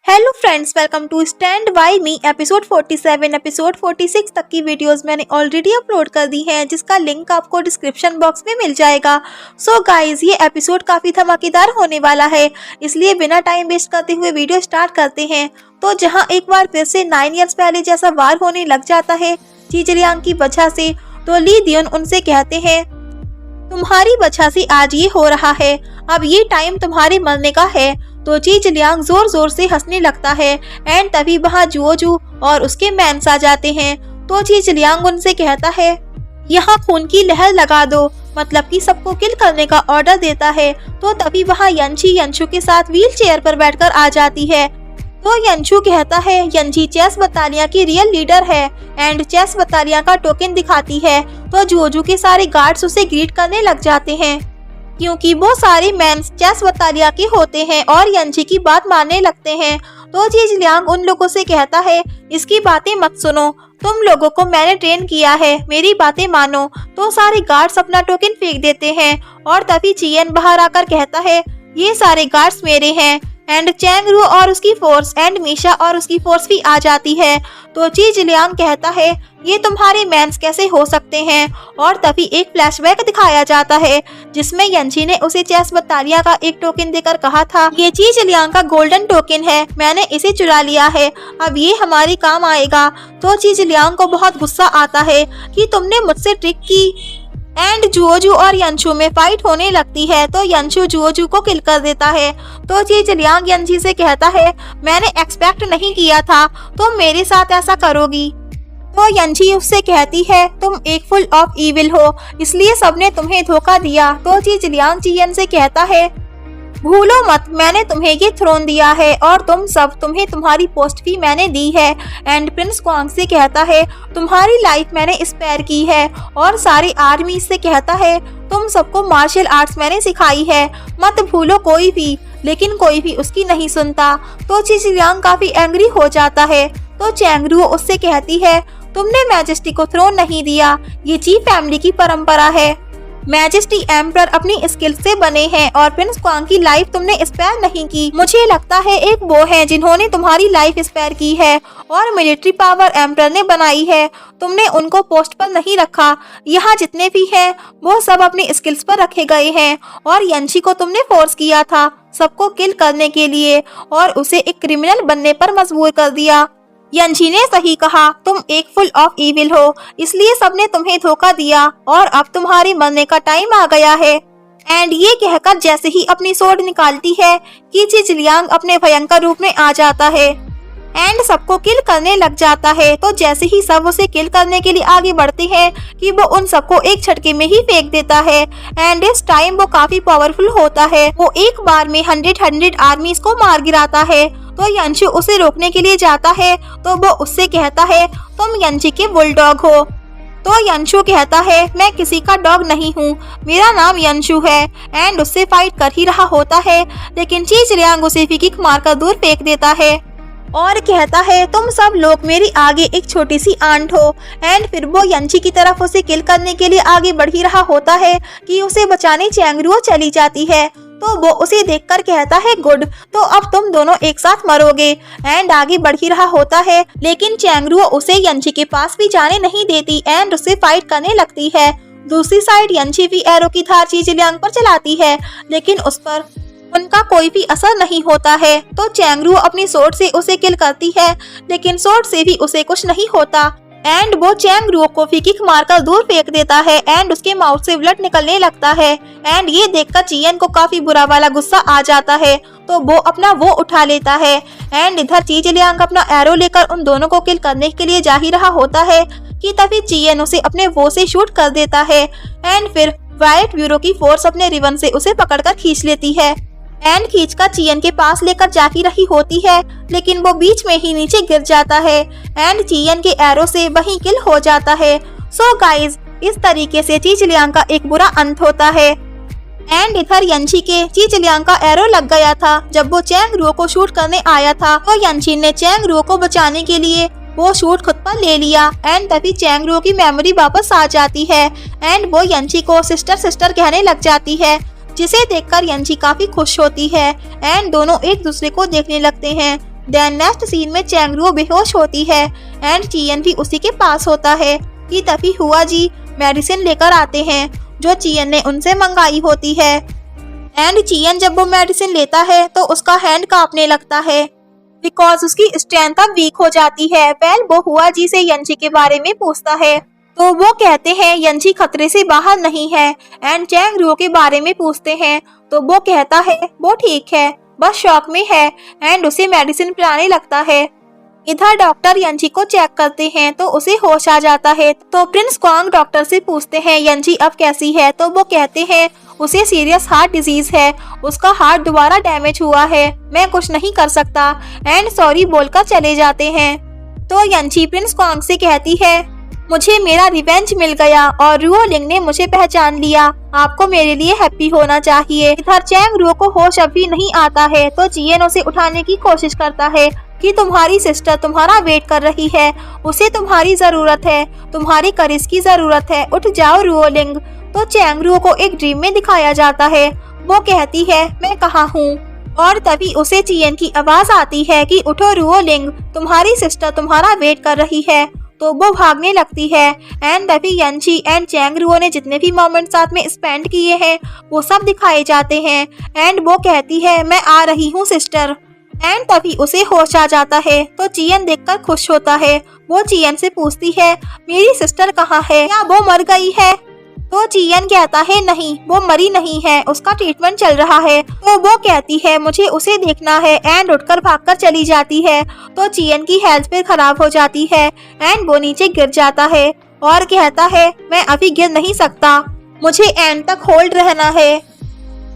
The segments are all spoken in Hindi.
Hello friends, welcome to stand by me. Episode 47 episode 46 तक की वीडियोस मैंने ऑलरेडी अपलोड कर दी हैं, जिसका लिंक आपको डिस्क्रिप्शन बॉक्स में मिल जाएगा। सो गाइस, ये एपिसोड काफ़ी धमाकेदार होने वाला है, इसलिए बिना टाइम वेस्ट करते हुए वीडियो स्टार्ट करते हैं। तो जहां एक बार फिर से 9 ईयर्स पहले जैसा वार होने लग जाता है चीजलियांग की वजह से, तो ली दियोन उनसे कहते हैं तुम्हारी वजह से आज ये हो रहा है, अब ये टाइम तुम्हारे मरने का है। तो चीजलियांग जोर जोर से हंसने लगता है एंड तभी वहाँ जुओजू और उसके मैंस आ जाते हैं। तो चीजलियांग उनसे कहता है यहाँ खून की लहर लगा दो, मतलब कि सबको किल करने का ऑर्डर देता है। तो तभी वहाँ यंची यंशु के साथ व्हील चेयर पर बैठकर आ जाती है। तो यंशु कहता है यंची चेस बटालियन की रियल लीडर है एंड चेस बटालियन का टोकन दिखाती है। तो जुओजू के सारे गार्ड्स उसे ग्रीट करने लग जाते हैं, क्योंकि वो सारे मैंस चेस बटालियन के होते हैं और यंची की बात मानने लगते हैं। तो चीजलियांग उन लोगों से कहता है इसकी बातें मत सुनो, तुम लोगों को मैंने ट्रेन किया है, मेरी बातें मानो। तो सारे गार्ड्स अपना टोकन फेंक देते हैं और तभी चियन बाहर आकर कहता है ये सारे गार्ड्स मेरे हैं एंड चैंगरू और उसकी फोर्स एंड मीशा और उसकी फोर्स भी आ जाती है। तो चीजलियांग कहता है ये तुम्हारे मैंस कैसे हो सकते हैं, और तभी एक फ्लैशबैक दिखाया जाता है जिसमें यंची ने उसे चेस बटालियन का एक टोकन देकर कहा था ये चीजलियांग का गोल्डन टोकन है, मैंने इसे चुरा लिया है, अब ये हमारे काम आएगा। तो चीजलियांग को बहुत गुस्सा आता है कि तुमने मुझसे ट्रिक की एंड जुओजू और यंशु में फाइट होने लगती है। तो यंशु जुओजू को किल कर देता है। तो चीजलियांग यंची से कहता है मैंने एक्सपेक्ट नहीं किया था तुम मेरे साथ ऐसा करोगी। तो यंची उससे कहती है तुम एक फुल ऑफ इविल हो, इसलिए सबने तुम्हें धोखा दिया। तो चीजलियांग चियन से कहता है भूलो मत, मैंने तुम्हें ये थ्रोन दिया है और तुम्हें तुम्हारी पोस्ट भी मैंने दी है। एंड प्रिंस क्वांग से कहता है तुम्हारी लाइफ मैंने स्पेयर की है, और सारी आर्मी से कहता है तुम सबको मार्शल आर्ट्स मैंने सिखाई है, मत भूलो कोई भी। लेकिन कोई भी उसकी नहीं सुनता। तो चीजलियांग काफी एंग्री हो जाता है। तो चैंगरू उससे कहती है तुमने मैजेस्टी को थ्रोन नहीं दिया, ये ची फैमिली की परंपरा है, मैजेस्टी एम्परर अपनी स्किल से बने हैं और प्रिंस क्वांग की लाइफ तुमने स्पेयर नहीं की। मुझे लगता है एक वो है जिन्होंने तुम्हारी लाइफ स्पेयर की है और मिलिट्री पावर एम्परर ने बनाई है, तुमने उनको पोस्ट पर नहीं रखा। यहाँ जितने भी हैं वो सब अपनी स्किल्स पर रखे गए हैं और यंशी को तुमने फोर्स किया था सबको किल करने के लिए और उसे एक क्रिमिनल बनने पर मजबूर कर दिया। यंची ने सही कहा, तुम एक फुल ऑफ इविल हो, इसलिए सबने तुम्हें धोखा दिया और अब तुम्हारे मरने का टाइम आ गया है। एंड ये कहकर जैसे ही अपनी सोर्ड निकालती है कि चीजलियांग अपने भयंकर रूप में आ जाता है एंड सबको किल करने लग जाता है। तो जैसे ही सब उसे किल करने के लिए आगे बढ़ते हैं कि वो उन सबको एक झटके में ही फेंक देता है एंड इस टाइम वो काफी पावरफुल होता है। वो एक बार में 100 आर्मीज को मार गिराता है। तो यंशु उसे रोकने के लिए जाता है तो वो उससे कहता है तुम यंची के बुलडॉग हो। तो यंशु कहता है मैं किसी का डॉग नहीं हूँ, मेरा नाम यंशु है एंड उससे फाइट कर ही रहा होता है, लेकिन चीजलियांग उसे किक मारकर दूर फेंक देता है और कहता है तुम सब लोग मेरी आगे एक छोटी सी आंट हो। एंड फिर वो यंची की तरफ उसे किल करने के लिए आगे बढ़ ही रहा होता है कि उसे बचाने चैंगरू चली जाती है। तो वो उसे देखकर कहता है गुड, तो अब तुम दोनों एक साथ मरोगे। एंड आगे बढ़ ही रहा होता है, लेकिन चैंगरू उसे यंची के पास भी जाने नहीं देती एंड उससे फाइट करने लगती है। दूसरी साइड यंची भी एरो की धार चीजलियांग पर चलाती है, लेकिन उस पर उनका कोई भी असर नहीं होता है। तो चैंगरू अपनी सोर्ड से उसे किल करती है, लेकिन सोर्ड से भी उसे कुछ नहीं होता एंड वो चैंगरू को किक मारकर दूर फेंक देता है एंड उसके माउथ से ब्लड निकलने लगता है। एंड ये देखकर चियन को काफी बुरा वाला गुस्सा आ जाता है, तो वो अपना वो उठा लेता है एंड इधर चीजलियांग अपना एरो लेकर उन दोनों को किल करने के लिए जा ही रहा होता है कि तभी चियन उसे अपने वो से शूट कर देता है एंड फिर वायलेट ब्यूरो की फोर्स अपने रिबन से उसे पकड़कर खींच लेती है एंड खींचकर चियन के पास लेकर जा ही रही होती है, लेकिन वो बीच में ही नीचे गिर जाता है एंड चियन के एरो से वहीं किल हो जाता है। सो गाइज, इस तरीके से चीजलियांग का एक बुरा अंत होता है। एंड इधर यंची के चीजलियांग का एरो लग गया था जब वो चैंगरू को शूट करने आया था। तो यंची ने चैंगरू को बचाने के लिए वो शूट खुद पर ले लिया एंड तभी चैंगरू की मेमोरी वापस आ जाती है एंड वो यंची को सिस्टर सिस्टर कहने लग जाती है, जिसे देखकर यंची काफी खुश होती है एंड दोनों एक दूसरे को देखने लगते हैं। देन नेक्स्ट सीन में चैंगरुओ बेहोश होती है एंड चियन भी उसी के पास होता है कि तभी हुआ जी मेडिसिन लेकर आते हैं जो चियन ने उनसे मंगाई होती है। एंड चियन जब वो मेडिसिन लेता है तो उसका हैंड कांपने लगता है बिकॉज उसकी स्ट्रेंथ अब वीक हो जाती है। वेल वो हुआ जी से यंजी के बारे में पूछता है तो वो कहते हैं यंजी खतरे से बाहर नहीं है। एंड चैंगरुओ के बारे में पूछते हैं तो वो कहता है वो ठीक है, बस शॉक में है एंड उसे मेडिसिन पिलाने लगता है। इधर डॉक्टर यंजी को चेक करते हैं तो उसे होश आ जाता है। तो प्रिंस क्वांग डॉक्टर से पूछते हैं यंजी अब कैसी है, तो वो कहते हैं उसे सीरियस हार्ट डिजीज है, उसका हार्ट दोबारा डैमेज हुआ है, मैं कुछ नहीं कर सकता एंड सॉरी बोलकर चले जाते हैं। तो यंजी प्रिंस क्वांग से कहती है मुझे मेरा रिवेंज मिल गया और रुओ लिंग ने मुझे पहचान लिया, आपको मेरे लिए हैप्पी होना चाहिए। इधर चैंगरुओ को होश अभी नहीं आता है तो चियन उसे उठाने की कोशिश करता है कि तुम्हारी सिस्टर तुम्हारा वेट कर रही है, उसे तुम्हारी जरूरत है, तुम्हारी करिश की जरूरत है, उठ जाओ रुओ लिंग। तो चैंगरुओ को एक ड्रीम में दिखाया जाता है, वो कहती है मैं कहाँ हूँ और तभी उसे चियन की आवाज आती है कि उठो रुओ लिंग, तुम्हारी सिस्टर तुम्हारा वेट कर रही है। तो वो भागने लगती है एंड तभी यंजी एंड चैंगरुओ ने जितने भी मोमेंट साथ में स्पेंड किए हैं वो सब दिखाए जाते हैं एंड वो कहती है मैं आ रही हूँ सिस्टर। एंड तभी उसे होश आ जाता है तो चियन देखकर खुश होता है। वो चियन से पूछती है मेरी सिस्टर कहाँ है, क्या वो मर गई है? तो चियन कहता है नहीं वो मरी नहीं है, उसका ट्रीटमेंट चल रहा है। तो वो कहती है मुझे उसे देखना है एंड उठकर भागकर चली जाती है। तो चियन की हेल्थ फिर खराब हो जाती है एंड वो नीचे गिर जाता है और कहता है मैं अभी गिर नहीं सकता, मुझे एंड तक होल्ड रहना है।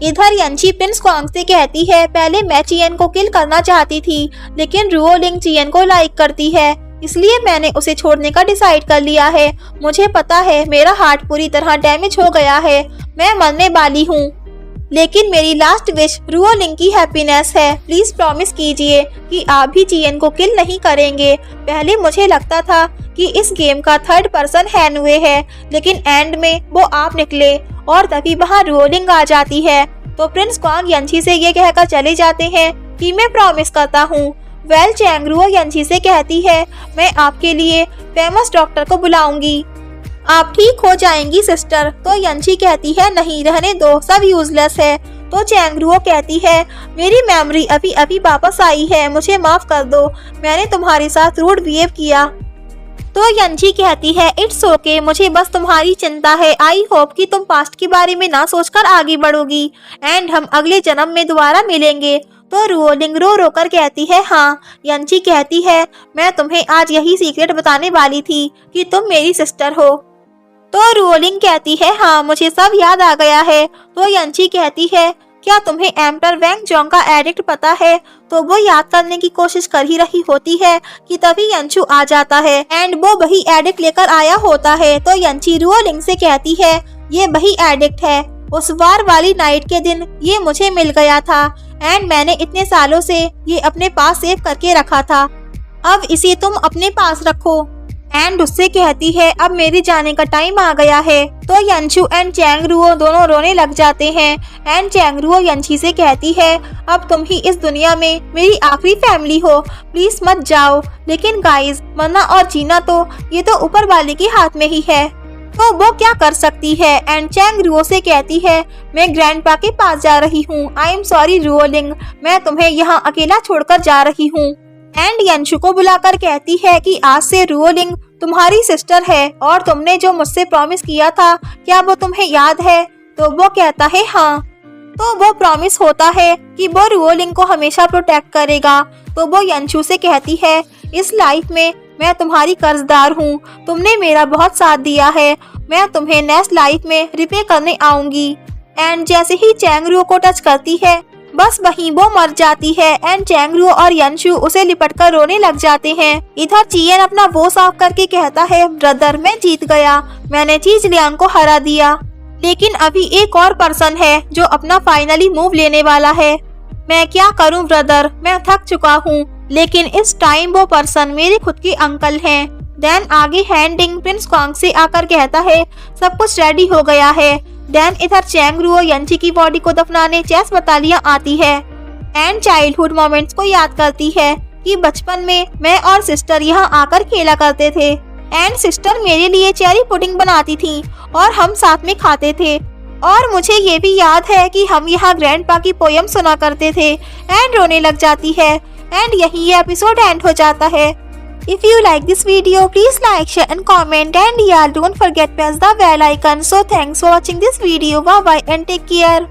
इधर यंजी प्रिंस क्वांग से कहती है पहले मैं चियन को किल करना चाहती थी लेकिन रुओ लिंग चियन को लाइक करती है इसलिए मैंने उसे छोड़ने का डिसाइड कर लिया है। मुझे पता है मेरा हार्ट पूरी तरह डैमेज हो गया है, मैं मरने वाली हूँ, लेकिन मेरी लास्ट विश रुओ लिंग की हैप्पीनेस है। प्लीज प्रॉमिस कीजिए कि आप भी चियन को किल नहीं करेंगे। पहले मुझे लगता था कि इस गेम का थर्ड पर्सन हैनुए है लेकिन एंड में वो आप निकले और तभी वहाँ रुओ लिंग आ जाती है। तो प्रिंस क्वांग यंजी से ये कहकर चले जाते हैं कि मैं प्रॉमिस करता हूँ। वेल चैंगरुओ यंजी से कहती है मैं आपके लिए फेमस डॉक्टर को बुलाऊंगी, आप ठीक हो जाएंगी सिस्टर। तो यंजी कहती है नहीं रहने दो, सब यूजलेस है। तो चैंगरुओ कहती है मेरी मेमोरी अभी अभी वापस आई है, मुझे माफ कर दो, मैंने तुम्हारे साथ रूड बिहेव किया। तो यंजी कहती है इट्स ओके, मुझे बस तुम्हारी चिंता है। आई होप कि तुम पास्ट के बारे में ना सोचकर आगे बढ़ोगी एंड हम अगले जन्म में दोबारा मिलेंगे। तो रुओ लिंग रो रो कर कहती है हाँ। यंजी कहती है मैं तुम्हें आज यही सीक्रेट बताने वाली थी कि तुम मेरी सिस्टर हो। तो रुओ लिंग कहती है हाँ मुझे सब याद आ गया है। तो यंजी कहती है क्या तुम्हें एम्पर वैंग जोंग का एडिक्ट पता है? तो वो याद करने की कोशिश कर ही रही होती है कि तभी यंचू आ जाता है एंड वो वही एडिक्ट लेकर आया होता है। तो यंची रुओ लिंग से कहती है ये वही एडिक्ट है, उस वार वाली नाइट के दिन ये मुझे मिल गया था एंड मैंने इतने सालों से ये अपने पास सेव करके रखा था, अब इसे तुम अपने पास रखो। एंड उससे कहती है अब मेरे जाने का टाइम आ गया है। तो यंचू एंड चैंगरुओ दोनों रोने लग जाते हैं एंड चैंगरुओ यंची से कहती है अब तुम ही इस दुनिया में मेरी आखिरी फैमिली हो, प्लीज मत जाओ। लेकिन गाइस मरना और जीना तो ये तो ऊपर वाले के हाथ में ही है, तो वो क्या कर सकती है। एंड चैंगरुओ से कहती है मैं ग्रैंडपा के पास जा रही हूँ, आई एम सॉरी रुओ लिंग, मैं तुम्हें यहाँ अकेला छोड़कर जा रही हूँ। एंड यंशु को बुलाकर कहती है कि आज से रुओ लिंग तुम्हारी सिस्टर है और तुमने जो मुझसे प्रॉमिस किया था क्या वो तुम्हें याद है? तो वो कहता है हाँ। तो वो प्रॉमिस होता है कि वो रुओ लिंग को हमेशा प्रोटेक्ट करेगा। तो वो यंशु से कहती है इस लाइफ में मैं तुम्हारी कर्जदार हूँ, तुमने मेरा बहुत साथ दिया है, मैं तुम्हें नेक्स्ट लाइफ में रिपे करने आऊंगी। एंड जैसे ही चैंगरुओ को टच करती है बस वहीं वो मर जाती है एंड चैंगरुओ और यंशु उसे लिपटकर रोने लग जाते हैं। इधर चियन अपना वो साफ करके कहता है ब्रदर मैं जीत गया, मैंने चीज लियांग को हरा दिया, लेकिन अभी एक और पर्सन है जो अपना फाइनली मूव लेने वाला है। मैं क्या करूं ब्रदर, मैं थक चुका हूं, लेकिन इस टाइम वो पर्सन मेरे खुद के अंकल हैं। देन आगे हैंडिंग प्रिंस क्वांग से आकर कहता है सब कुछ रेडी हो गया है। देन इधर चैंगरुओ यंची की बॉडी को दफनाने चेस बटालियां आती है एंड चाइल्डहुड मोमेंट्स को याद करती है। कि बचपन में मैं और सिस्टर यहाँ आकर खेला करते थे एंड सिस्टर मेरे लिए चेरी पुडिंग बनाती थी और हम साथ में खाते थे। और मुझे ये भी याद है कि हम यहाँ ग्रैंडपा की पोयम सुना करते थे एंड रोने लग जाती है एंड यही ये एपिसोड एंड हो जाता है। If you like this video, please like, share and comment, and yeah, don't forget press the bell icon. So thanks for watching this video. Bye bye and take care.